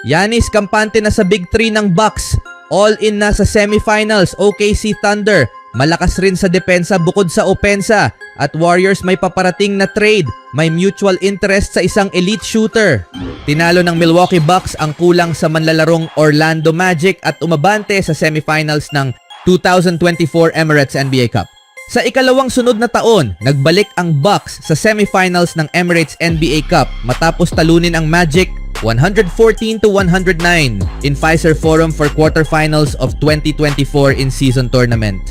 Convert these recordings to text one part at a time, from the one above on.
Giannis kampante na sa Big 3 ng Bucks. All in na sa semifinals, OKC Thunder. Malakas rin sa depensa bukod sa opensa. At Warriors may paparating na trade. May mutual interest sa isang elite shooter. Tinalo ng Milwaukee Bucks ang kulang sa manlalarong Orlando Magic at umabante sa semifinals ng 2024 Emirates NBA Cup. Sa ikalawang sunod na taon, nagbalik ang Bucks sa semifinals ng Emirates NBA Cup matapos talunin ang Magic 114-109 in Pfizer Forum for quarterfinals of 2024 in-season tournament.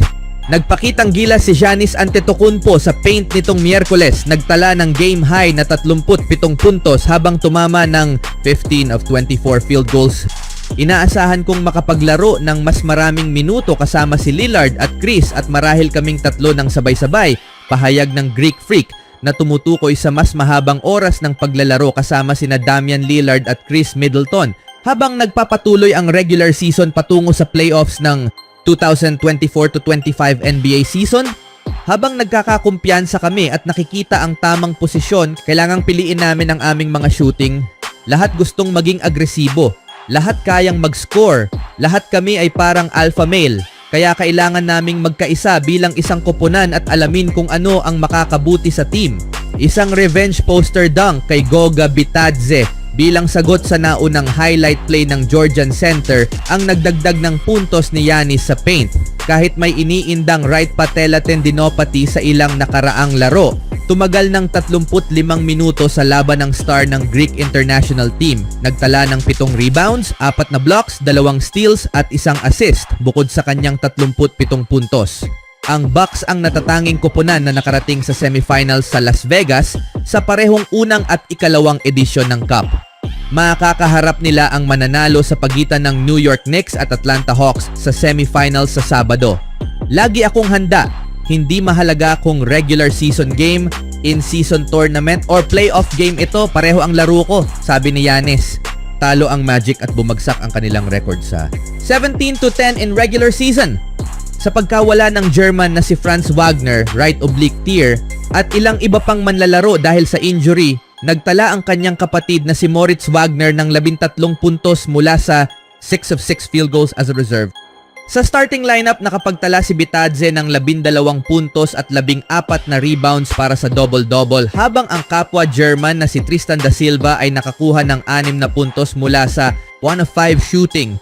Nagpakitang gilas si Giannis Antetokounmpo sa paint nitong Miyerkules. Nagtala ng game high na 37 puntos habang tumama ng 15 of 24 field goals. Inaasahan kong makapaglaro ng mas maraming minuto kasama si Lillard at Chris at marahil kaming tatlo ng sabay-sabay, pahayag ng Greek Freak na tumutukoy sa mas mahabang oras ng paglalaro kasama sina Damian Lillard at Chris Middleton habang nagpapatuloy ang regular season patungo sa playoffs ng 2024-25 NBA season. Habang nagkakakumpiyansa kami at nakikita ang tamang posisyon, kailangang piliin namin ang aming mga shooting. Lahat gustong maging agresibo. Lahat kayang mag-score. Lahat kami ay parang alpha male. Kaya kailangan naming magkaisa bilang isang koponan at alamin kung ano ang makakabuti sa team. Isang revenge poster dunk kay Goga Bitadze bilang sagot sa naunang highlight play ng Georgian center ang nagdagdag ng puntos ni Giannis sa paint. Kahit may iniindang right patella tendinopathy sa ilang nakaraang laro, tumagal ng 35 minuto sa laban ng star ng Greek international team. Nagtala ng 7 rebounds, 4 na blocks, 2 steals at 1 assist bukod sa kanyang 37 puntos. Ang Bucks ang natatanging koponan na nakarating sa semifinals sa Las Vegas sa parehong unang at ikalawang edisyon ng Cup. Makakaharap nila ang mananalo sa pagitan ng New York Knicks at Atlanta Hawks sa semifinals sa Sabado. Lagi akong handa, hindi mahalaga kung regular season game, in-season tournament or playoff game ito, pareho ang laro ko, sabi ni Giannis. Talo ang Magic at bumagsak ang kanilang record sa 17-10 in regular season. Sa pagkawala ng German na si Franz Wagner, right oblique tear, at ilang iba pang manlalaro dahil sa injury, nagtala ang kanyang kapatid na si Moritz Wagner ng 13 puntos mula sa 6 of 6 field goals as a reserve. Sa starting lineup, nakapagtala si Bitadze ng 12 puntos at 14 na rebounds para sa double-double habang ang kapwa German na si Tristan da Silva ay nakakuha ng 6 na puntos mula sa 1 of 5 shooting.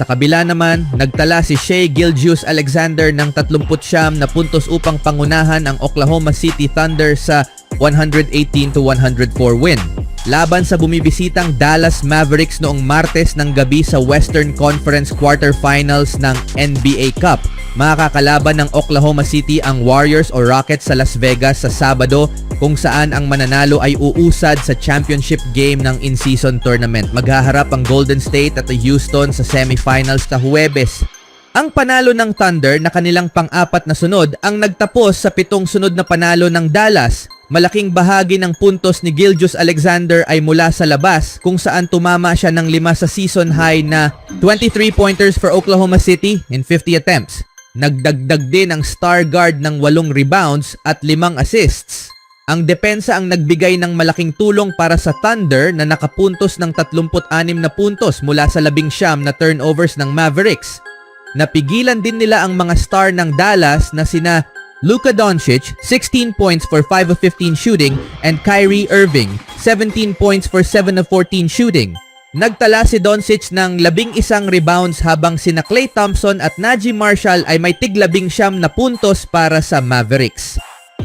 Sa kabila naman, nagtala si Shai Gilgeous-Alexander ng 39 na puntos upang pangunahan ang Oklahoma City Thunder sa 118-104 win. Laban sa bumibisitang Dallas Mavericks noong Martes ng gabi sa Western Conference Quarterfinals ng NBA Cup. Makakalaban ng Oklahoma City ang Warriors o Rockets sa Las Vegas sa Sabado kung saan ang mananalo ay uusad sa championship game ng in-season tournament. Maghaharap ang Golden State at Houston sa semifinals sa Huwebes. Ang panalo ng Thunder na kanilang pang-apat na sunod ang nagtapos sa 7 sunod na panalo ng Dallas. Malaking bahagi ng puntos ni Gilgeous-Alexander ay mula sa labas kung saan tumama siya ng 5 sa season high na 23 pointers for Oklahoma City in 50 attempts. Nagdagdag din ang star guard ng 8 rebounds at 5 assists. Ang depensa ang nagbigay ng malaking tulong para sa Thunder na nakapuntos ng 36 na puntos mula sa 19 na turnovers ng Mavericks. Napigilan din nila ang mga star ng Dallas na sina Luka Doncic, 16 points for 5 of 15 shooting, and Kyrie Irving, 17 points for 7 of 14 shooting. Nagtala si Doncic ng 11 rebounds habang sina Klay Thompson at Najee Marshall ay may tig-19 na puntos para sa Mavericks.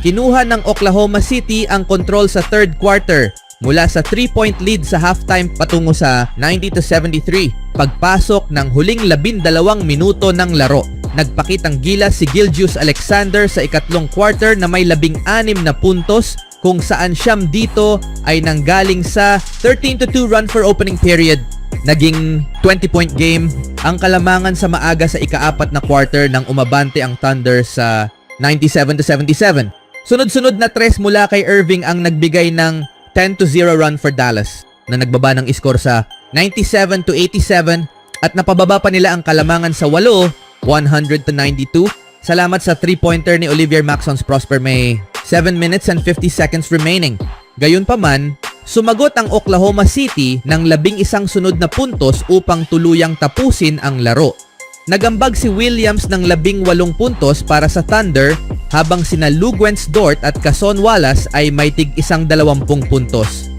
Kinuha ng Oklahoma City ang kontrol sa third quarter mula sa 3-point lead sa halftime patungo sa 90-73. Pagpasok ng huling 12 minuto ng laro, nagpakitang gilas si Gilgeous-Alexander sa ikatlong quarter na may 16 na puntos kung saan siyam dito ay nanggaling sa 13-2 run for opening period. Naging 20-point game ang kalamangan sa maaga sa ika-4 na quarter nang umabante ang Thunder sa 97-77. Sunod-sunod na tres mula kay Irving ang nagbigay ng 10-0 run for Dallas na nagbaba ng iskor sa 97-87 at napababa pa nila ang kalamangan sa 8, 100-92. Salamat sa 3-pointer ni Olivier Maxence Prosper, may 7 minutes and 50 seconds remaining. Gayunpaman, Sumagot ang Oklahoma City ng 11 sunod na puntos upang tuluyang tapusin ang laro. Nagambag si Williams ng 18 puntos para sa Thunder habang sina Luguentz Dort at Cason Wallace ay may tig-20 puntos.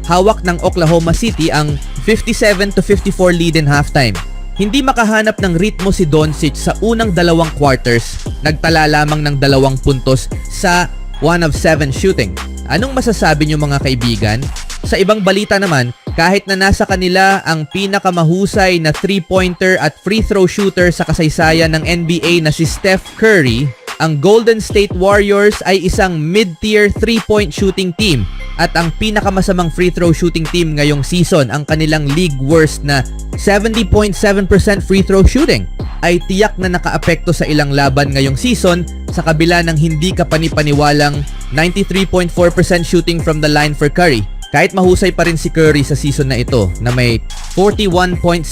Hawak ng Oklahoma City ang 57-54 lead in halftime. Hindi makahanap ng ritmo si Doncic sa unang 2 quarters. Nagtala lamang ng 2 puntos sa 1 of 7 shooting. Anong masasabi niyo mga kaibigan? Sa ibang balita naman, kahit na nasa kanila ang pinakamahusay na 3-pointer at free throw shooter sa kasaysayan ng NBA na si Steph Curry, ang Golden State Warriors ay isang mid-tier 3-point shooting team at ang pinakamasamang free throw shooting team ngayong season, ang kanilang league worst na 70.7% free throw shooting, ay tiyak na nakaapekto sa ilang laban ngayong season sa kabila ng hindi kapanipaniwalang 93.4% shooting from the line for Curry. Kahit mahusay pa rin si Curry sa season na ito na may 41.7%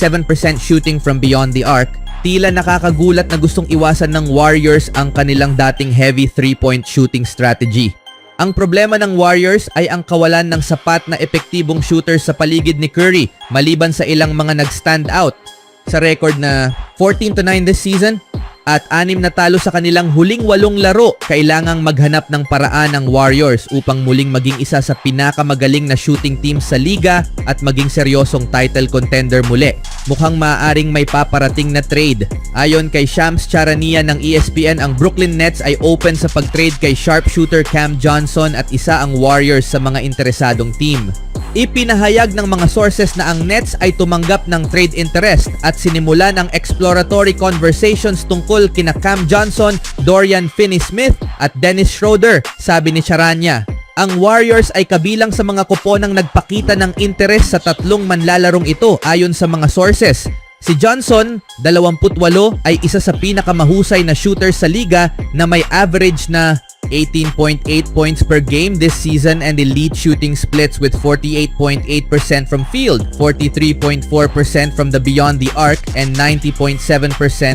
shooting from beyond the arc, tila nakakagulat na gustong iwasan ng Warriors ang kanilang dating heavy 3-point shooting strategy. Ang problema ng Warriors ay ang kawalan ng sapat na epektibong shooters sa paligid ni Curry maliban sa ilang mga nag-stand out. Sa record na 14-9 this season at 6 na talo sa kanilang huling 8 laro, kailangang maghanap ng paraan ng Warriors upang muling maging isa sa pinakamagaling na shooting team sa liga at maging seryosong title contender muli. Mukhang maaaring may paparating na trade. Ayon kay Shams Charania ng ESPN, ang Brooklyn Nets ay open sa pag-trade kay sharpshooter Cam Johnson at isa ang Warriors sa mga interesadong team. Ipinahayag ng mga sources na ang Nets ay tumanggap ng trade interest at sinimulan ang exploratory conversations tungkol kina Cam Johnson, Dorian Finney-Smith at Dennis Schroeder, sabi ni Charania. Ang Warriors ay kabilang sa mga kuponang nagpakita ng interes sa 3 manlalarong ito ayon sa mga sources. Si Johnson, 28, ay isa sa pinakamahusay na shooter sa liga na may average na 18.8 points per game this season and elite shooting splits with 48.8% from field, 43.4% from the beyond the arc, and 90.7%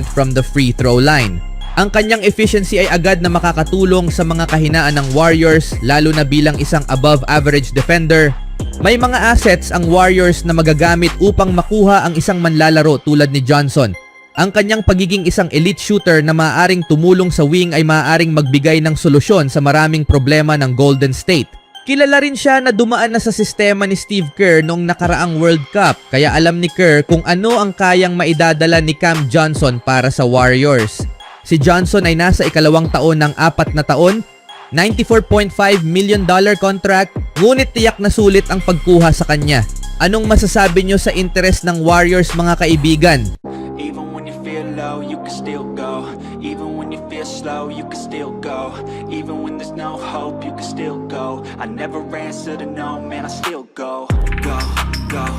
from the free throw line. Ang kanyang efficiency ay agad na makakatulong sa mga kahinaan ng Warriors, lalo na bilang isang above average defender. May mga assets ang Warriors na magagamit upang makuha ang isang manlalaro tulad ni Johnson. Ang kanyang pagiging isang elite shooter na maaaring tumulong sa wing ay maaaring magbigay ng solusyon sa maraming problema ng Golden State. Kilala rin siya na dumaan na sa sistema ni Steve Kerr noong nakaraang World Cup, kaya alam ni Kerr kung ano ang kayang maidadala ni Cam Johnson para sa Warriors. Si Johnson ay nasa 2 taon ng 4 na taon, $94.5 million contract, ngunit tiyak na sulit ang pagkuha sa kanya. Anong masasabi nyo sa interes ng Warriors mga kaibigan? Even when you feel low, you can still go. Even when you feel slow, you can still go. Even when there's no hope, you can still go. I never answer to no, man, I still go. Go, go.